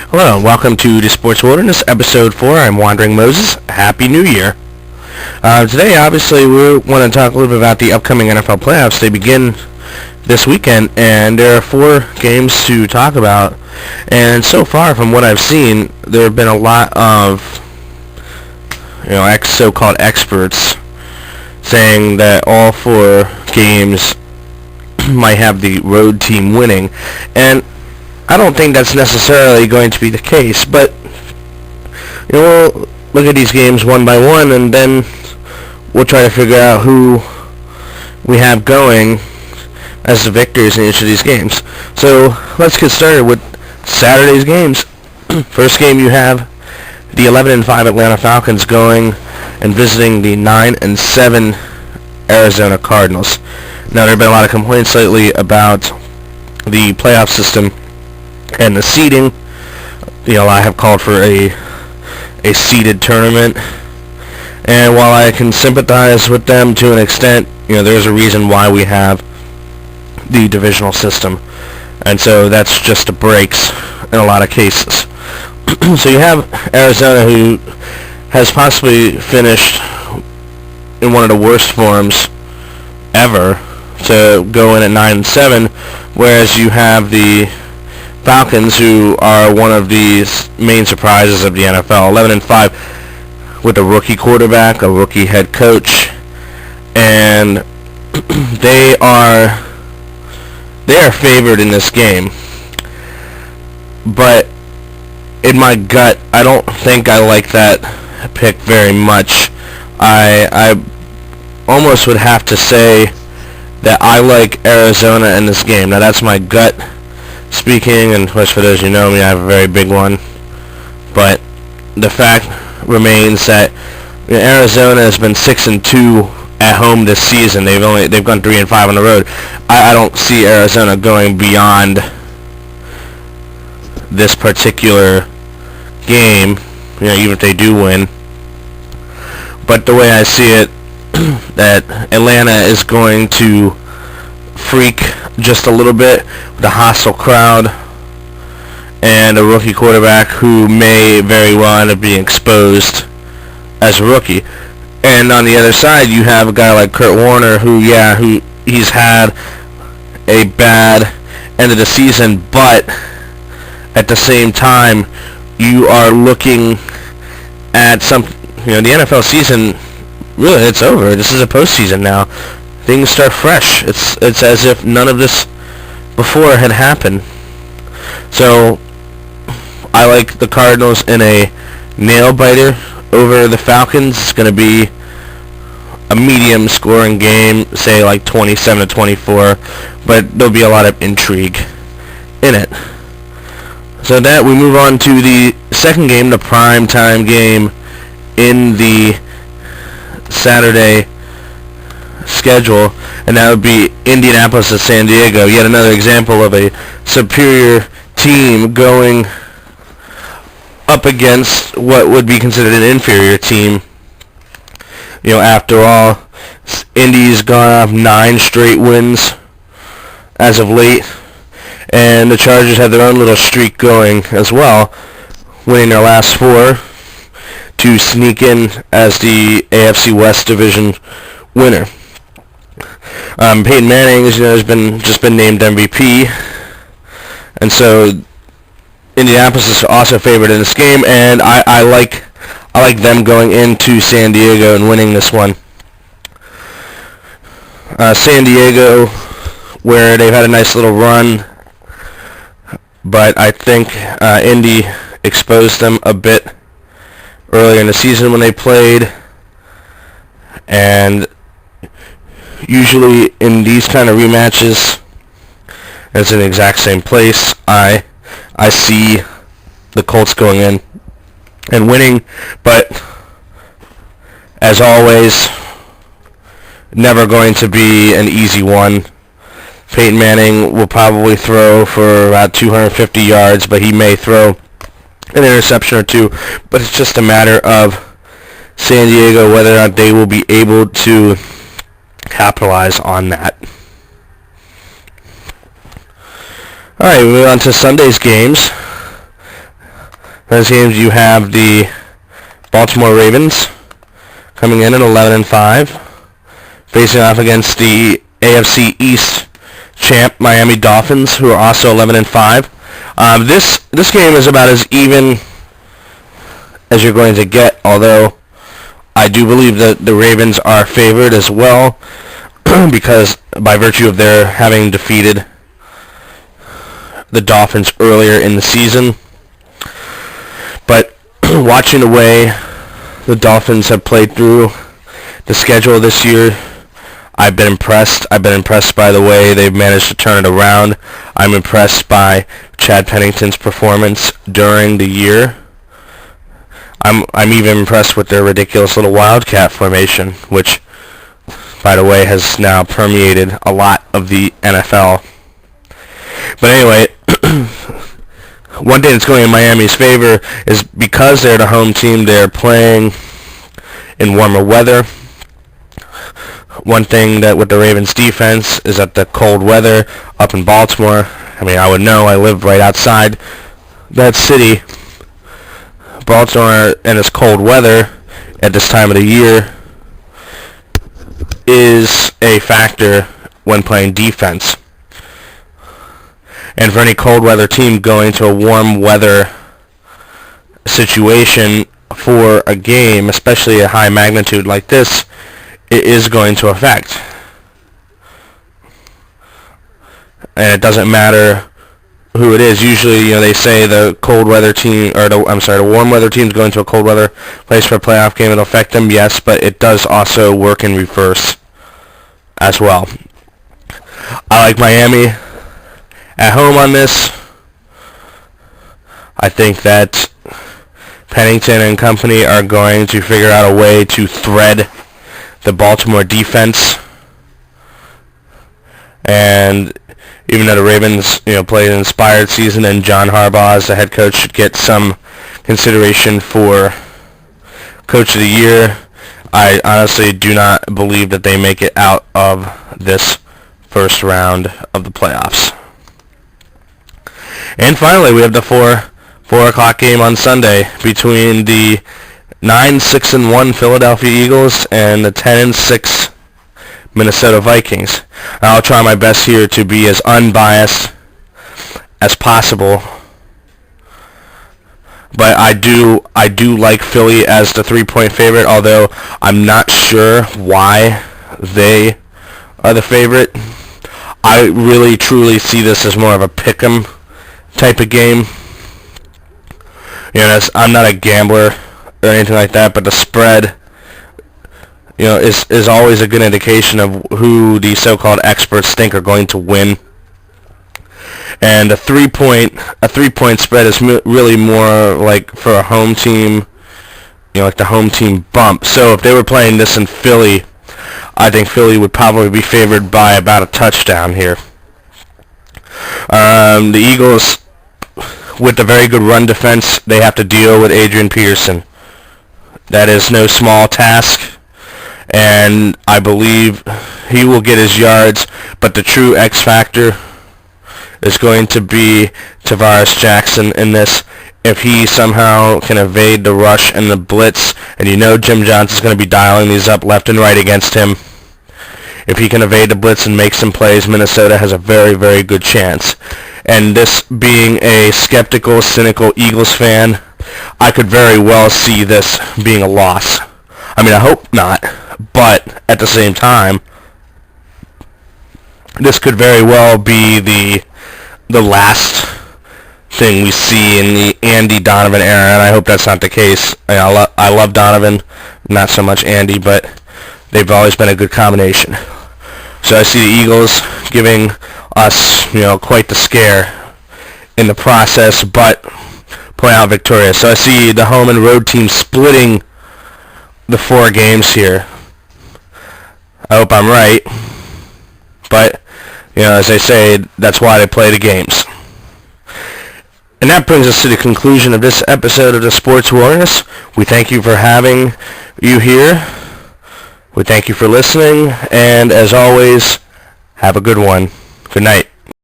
Hello, and welcome to the Sports Wilderness, Episode 4. I'm Wandering Moses. Happy New Year. Today, obviously, we want to talk a little bit about the upcoming NFL playoffs. They begin this weekend, and there are 4 games to talk about. And so far, from what I've seen, there have been a lot of, so-called experts saying that all 4 games might have the road team winning. And I don't think that's necessarily going to be the case, but we'll look at these games one by one, and then we'll try to figure out who we have going as the victors in each of these games. So let's get started with Saturday's games. First game, you have the 11-5 Atlanta Falcons going and visiting the 9-7 Arizona Cardinals. Now, there have been a lot of complaints lately about the playoff system and the seeding. I have called for a seeded tournament, and while I can sympathize with them to an extent, there's a reason why we have the divisional system, and so that's just the breaks in a lot of cases. So you have Arizona, who has possibly finished in one of the worst forms ever to go in at 9-7, whereas you have the Falcons, who are one of the main surprises of the NFL, 11-5 with a rookie quarterback, a rookie head coach, and they are favored in this game. But in my gut, I don't think I like that pick very much. I almost would have to say that I like Arizona in this game. Now, that's my gut speaking, and of course, for those who know me, I have a very big one. But the fact remains that Arizona has been 6-2 at home this season. They've gone 3-5 on the road. I don't see Arizona going beyond this particular game, even if they do win. But the way I see it, that Atlanta is going to freak just a little bit with a hostile crowd and a rookie quarterback who may very well end up being exposed as a rookie. And on the other side, you have a guy like Kurt Warner, who he's had a bad end of the season, but at the same time, you are looking at the NFL season. Really, it's over. This is a postseason now. Things start fresh. It's as if none of this before had happened. So I like the Cardinals in a nail-biter over the Falcons. It's going to be a medium scoring game, say like 27-24, but there'll be a lot of intrigue in it. So that we move on to the second game, the prime time game in the Saturday schedule, and that would be Indianapolis at San Diego. Yet another example of a superior team going up against what would be considered an inferior team. After all, Indy's gone off 9 straight wins as of late, and the Chargers have their own little streak going as well, winning their last 4 to sneak in as the AFC West Division winner. Peyton Manning has been named MVP, and so Indianapolis is also favored in this game, and I like them going into San Diego and winning this one. San Diego, where they've had a nice little run, but I think Indy exposed them a bit earlier in the season when they played, and usually in these kind of rematches, it's in the exact same place. I see the Colts going in and winning, but as always, never going to be an easy one. Peyton Manning will probably throw for about 250 yards, but he may throw an interception or 2, but it's just a matter of San Diego whether or not they will be able to capitalize on that. All right, moving on to Sunday's games. Those games, you have the Baltimore Ravens coming in at 11-5, facing off against the AFC East champ Miami Dolphins, who are also 11-5. This game is about as even as you're going to get, although I do believe that the Ravens are favored as well because by virtue of their having defeated the Dolphins earlier in the season. But watching the way the Dolphins have played through the schedule this year, I've been impressed. I've been impressed by the way they've managed to turn it around. I'm impressed by Chad Pennington's performance during the year. I'm even impressed with their ridiculous little Wildcat formation, which, by the way, has now permeated a lot of the NFL. But anyway, one thing that's going in Miami's favor is because they're the home team, they're playing in warmer weather. One thing that with the Ravens defense is that the cold weather up in Baltimore, I mean, I would know, I live right outside that city. Baltimore and its cold weather at this time of the year is a factor when playing defense. And for any cold weather team going to a warm weather situation for a game, especially a high magnitude like this, it is going to affect. And it doesn't matter who it is. Usually, they say the cold weather team, or the warm weather team's going to a cold weather place for a playoff game. It'll affect them, yes, but it does also work in reverse as well. I like Miami at home on this. I think that Pennington and company are going to figure out a way to thread the Baltimore defense. And even though the Ravens, played an inspired season and John Harbaugh as the head coach should get some consideration for Coach of the Year, I honestly do not believe that they make it out of this first round of the playoffs. And finally, we have the 4 o'clock game on Sunday between the 9-6-1 Philadelphia Eagles and the 10-6 Minnesota Vikings. I'll try my best here to be as unbiased as possible, but I do like Philly as the 3-point favorite, although I'm not sure why they are the favorite. I really truly see this as more of a pick'em type of game. I'm not a gambler or anything like that, but the spread is always a good indication of who the so-called experts think are going to win. And a 3-point spread is really more like for a home team, like the home team bump. So if they were playing this in Philly, I think Philly would probably be favored by about a touchdown here. The Eagles, with a very good run defense, they have to deal with Adrian Peterson. That is no small task. And I believe he will get his yards, but the true X factor is going to be Tavares Jackson in this. If he somehow can evade the rush and the blitz, and Jim Johnson's going to be dialing these up left and right against him. If he can evade the blitz and make some plays, Minnesota has a very, very good chance. And this being a skeptical, cynical Eagles fan, I could very well see this being a loss. I mean, I hope not, but at the same time, this could very well be the last thing we see in the Andy Donovan era, and I hope that's not the case. I love Donovan, not so much Andy, but they've always been a good combination. So I see the Eagles giving us, quite the scare in the process, but pulling out victorious. So I see the home and road team splitting the 4 games here. I hope I'm right, but as they say, that's why they play the games. And that brings us to the conclusion of this episode of the Sports Warriors. We thank you for having you here. We thank you for listening, and as always, have a good one. Good night.